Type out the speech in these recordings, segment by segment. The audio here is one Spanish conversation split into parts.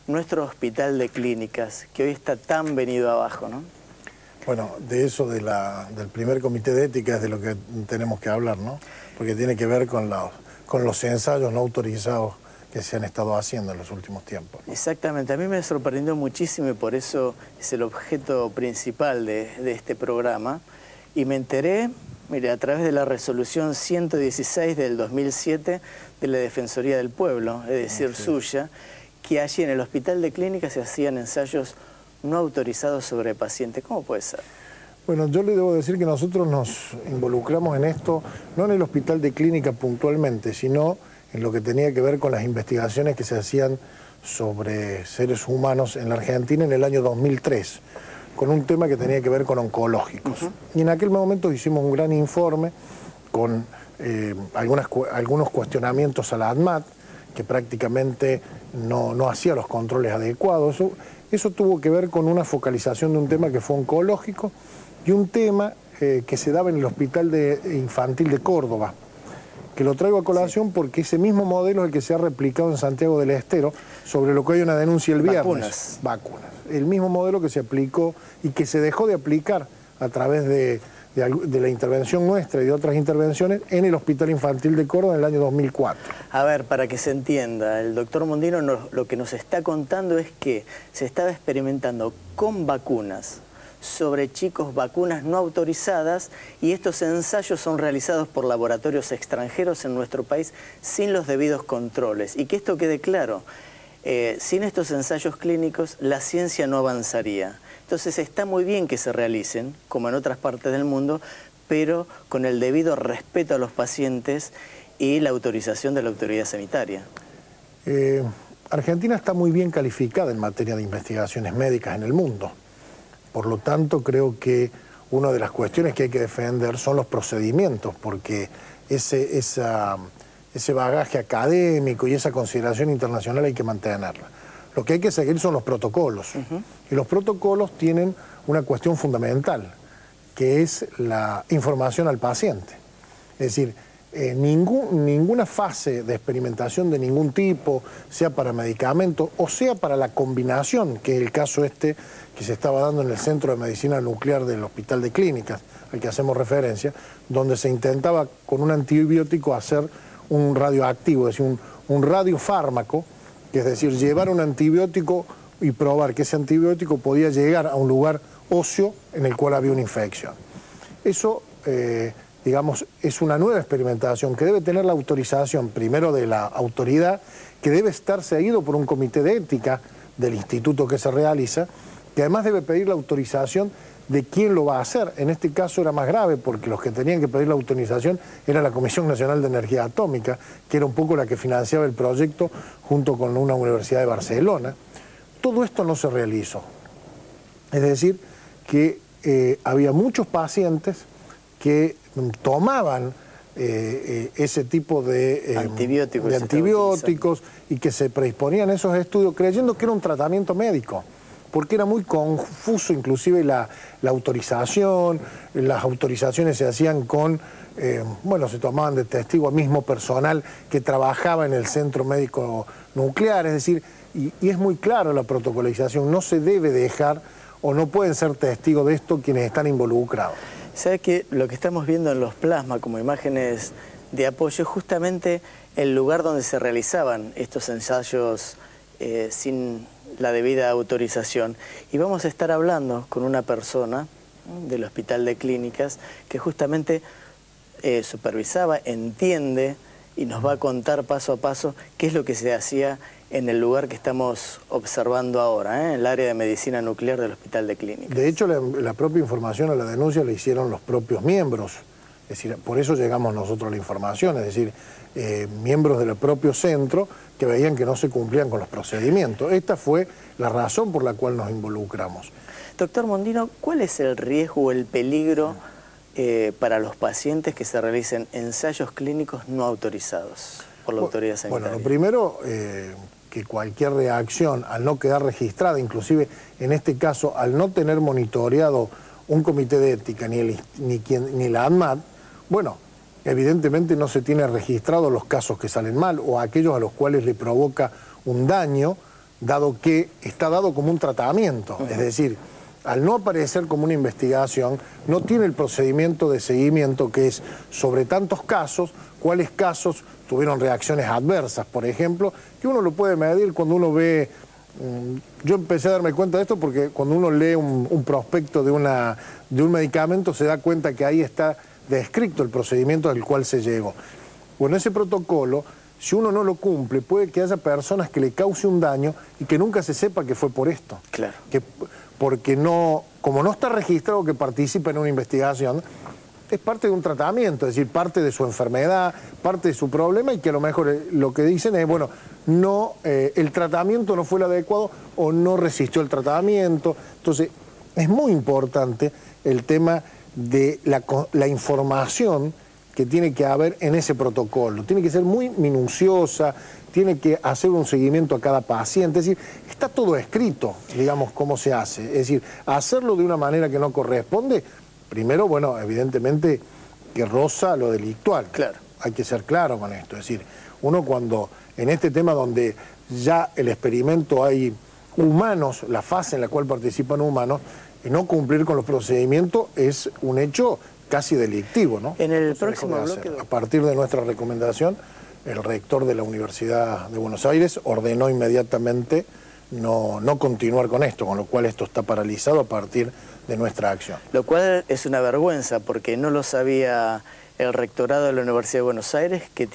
nuestro hospital de clínicas, que hoy está tan venido abajo, ¿no? Bueno, de eso del primer comité de ética es de lo que tenemos que hablar, ¿no? Porque tiene que ver con los ensayos no autorizados que se han estado haciendo en los últimos tiempos, ¿no? Exactamente, a mí me sorprendió muchísimo y por eso es el objeto principal de este programa. Y me enteré, mire, a través de la resolución 116 del 2007 de la Defensoría del Pueblo, es decir, suya, que allí en el hospital de clínicas se hacían ensayos no autorizados sobre pacientes. ¿Cómo puede ser? Bueno, yo le debo decir que nosotros nos involucramos en esto, no en el hospital de clínica puntualmente, sino en lo que tenía que ver con las investigaciones que se hacían sobre seres humanos en la Argentina en el año 2003, con un tema que tenía que ver con oncológicos. Y en aquel momento hicimos un gran informe con algunos cuestionamientos a la ANMAT, que prácticamente no hacía los controles adecuados. Eso tuvo que ver con una focalización de un tema que fue oncológico y un tema que se daba en el Hospital Infantil de Córdoba, que lo traigo a colación porque ese mismo modelo es el que se ha replicado en Santiago del Estero, sobre lo que hay una denuncia el viernes. Vacunas. El mismo modelo que se aplicó y que se dejó de aplicar a través de la intervención nuestra y de otras intervenciones en el Hospital Infantil de Córdoba en el año 2004. A ver, para que se entienda, el doctor Mondino lo que nos está contando es que se estaba experimentando con vacunas sobre chicos, vacunas no autorizadas, y estos ensayos son realizados por laboratorios extranjeros en nuestro país sin los debidos controles. Y que esto quede claro, sin estos ensayos clínicos la ciencia no avanzaría. Entonces está muy bien que se realicen, como en otras partes del mundo, pero con el debido respeto a los pacientes y la autorización de la autoridad sanitaria. Argentina está muy bien calificada en materia de investigaciones médicas en el mundo. Por lo tanto, creo que una de las cuestiones que hay que defender son los procedimientos, porque ese bagaje académico y esa consideración internacional hay que mantenerla. Lo que hay que seguir son los protocolos. Y los protocolos tienen una cuestión fundamental, que es la información al paciente. Es decir, ninguna fase de experimentación de ningún tipo, sea para medicamentos o sea para la combinación, que es el caso que se estaba dando en el Centro de Medicina Nuclear del Hospital de Clínicas, al que hacemos referencia, donde se intentaba con un antibiótico hacer un radioactivo, es decir, un radiofármaco, que es decir, llevar un antibiótico y probar que ese antibiótico podía llegar a un lugar óseo en el cual había una infección. Eso, digamos, es una nueva experimentación que debe tener la autorización primero de la autoridad, que debe estar seguido por un comité de ética del instituto que se realiza, que además debe pedir la autorización de quién lo va a hacer. En este caso era más grave porque los que tenían que pedir la autorización era la Comisión Nacional de Energía Atómica, que era un poco la que financiaba el proyecto junto con una universidad de Barcelona. Todo esto no se realizó. Es decir, que había muchos pacientes que tomaban ese tipo de antibióticos y que se predisponían a esos estudios creyendo que era un tratamiento médico, porque era muy confuso inclusive la autorización. Las autorizaciones se hacían con, bueno, se tomaban de testigo a mismo personal que trabajaba en el centro médico nuclear, es decir, y es muy claro la protocolización, no se debe dejar o no pueden ser testigos de esto quienes están involucrados. ¿Sabe que lo que estamos viendo en los plasmas como imágenes de apoyo es justamente el lugar donde se realizaban estos ensayos sin la debida autorización? Y vamos a estar hablando con una persona del Hospital de Clínicas que justamente supervisaba, entiende y nos va a contar paso a paso qué es lo que se hacía en el lugar que estamos observando ahora, en el área de medicina nuclear del Hospital de Clínicas. De hecho, la propia información a la denuncia la hicieron los propios miembros, es decir, por eso llegamos nosotros a la información, es decir, miembros del propio centro que veían que no se cumplían con los procedimientos. Esta fue la razón por la cual nos involucramos. Doctor Mondino, ¿cuál es el riesgo o el peligro para los pacientes que se realicen ensayos clínicos no autorizados por la autoridad sanitaria? Bueno, lo primero, que cualquier reacción al no quedar registrada, inclusive en este caso al no tener monitoreado un comité de ética ni la ANMAT, bueno, evidentemente no se tiene registrado los casos que salen mal o aquellos a los cuales le provoca un daño dado que está dado como un tratamiento, es decir, al no aparecer como una investigación, no tiene el procedimiento de seguimiento que es sobre tantos casos, cuáles casos tuvieron reacciones adversas, por ejemplo, que uno lo puede medir cuando uno ve. Yo empecé a darme cuenta de esto porque cuando uno lee un prospecto de un medicamento se da cuenta que ahí está descrito el procedimiento al cual se llegó. Bueno, ese protocolo, si uno no lo cumple, puede que haya personas que le cause un daño y que nunca se sepa que fue por esto. Claro. Porque no, como no está registrado que participa en una investigación, es parte de un tratamiento, es decir, parte de su enfermedad, parte de su problema, y que a lo mejor lo que dicen es, bueno, no, el tratamiento no fue el adecuado o no resistió el tratamiento. Entonces, es muy importante el tema de la información que tiene que haber en ese protocolo. Tiene que ser muy minuciosa, tiene que hacer un seguimiento a cada paciente, es decir, está todo escrito, digamos, cómo se hace. Es decir, hacerlo de una manera que no corresponde, primero, bueno, evidentemente que roza lo delictual. Claro. Hay que ser claro con esto. Es decir, uno cuando, en este tema donde ya el experimento hay humanos, la fase en la cual participan humanos, y no cumplir con los procedimientos es un hecho casi delictivo, ¿no? En el próximo bloque... A partir de nuestra recomendación, el rector de la Universidad de Buenos Aires ordenó inmediatamente no continuar con esto, con lo cual esto está paralizado a partir de nuestra acción. Lo cual es una vergüenza, porque no lo sabía el rectorado de la Universidad de Buenos Aires, que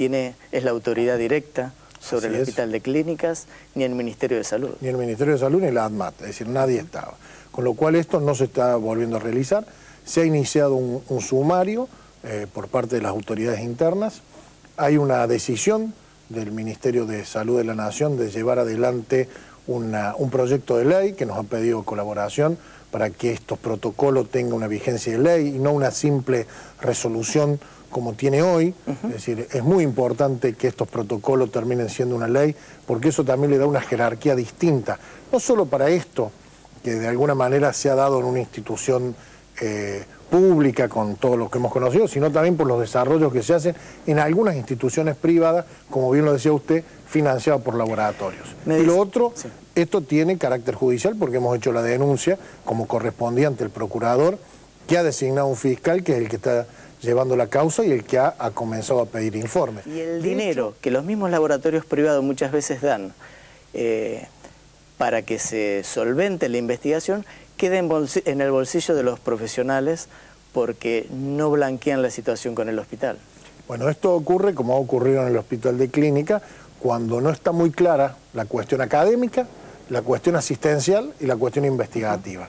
es la autoridad directa sobre el Hospital de Clínicas, ni el Ministerio de Salud. Ni el Ministerio de Salud ni la ADMAT, es decir, nadie estaba. Con lo cual esto no se está volviendo a realizar. Se ha iniciado un sumario por parte de las autoridades internas. Hay una decisión del Ministerio de Salud de la Nación de llevar adelante un proyecto de ley que nos ha pedido colaboración para que estos protocolos tengan una vigencia de ley y no una simple resolución como tiene hoy. Es decir, es muy importante que estos protocolos terminen siendo una ley, porque eso también le da una jerarquía distinta, no solo para esto, que de alguna manera se ha dado en una institución pública con todo lo que hemos conocido, sino también por los desarrollos que se hacen en algunas instituciones privadas, como bien lo decía usted, financiadas por laboratorios. Y lo otro, sí, esto tiene carácter judicial porque hemos hecho la denuncia como correspondía ante el procurador, que ha designado un fiscal que es el que está llevando la causa y el que ha comenzado a pedir informes. Y el dinero que los mismos laboratorios privados muchas veces dan para que se solvente la investigación, queda en el bolsillo de los profesionales porque no blanquean la situación con el hospital. Bueno, esto ocurre como ha ocurrido en el Hospital de Clínica, cuando no está muy clara la cuestión académica, la cuestión asistencial y la cuestión investigativa.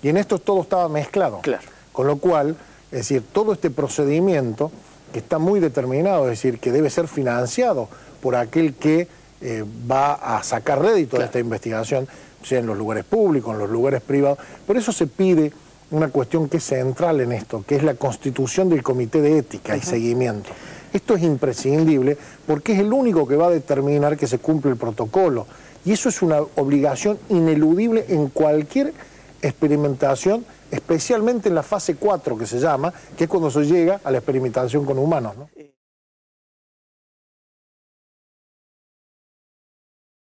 Y en esto todo estaba mezclado. Claro. Con lo cual, es decir, todo este procedimiento que está muy determinado, es decir, que debe ser financiado por aquel que va a sacar rédito de esta investigación, sea en los lugares públicos, en los lugares privados. Por eso se pide una cuestión que es central en esto, que es la constitución del Comité de Ética y Seguimiento. Esto es imprescindible porque es el único que va a determinar que se cumple el protocolo. Y eso es una obligación ineludible en cualquier experimentación, especialmente en la fase 4 que se llama, que es cuando se llega a la experimentación con humanos, ¿no?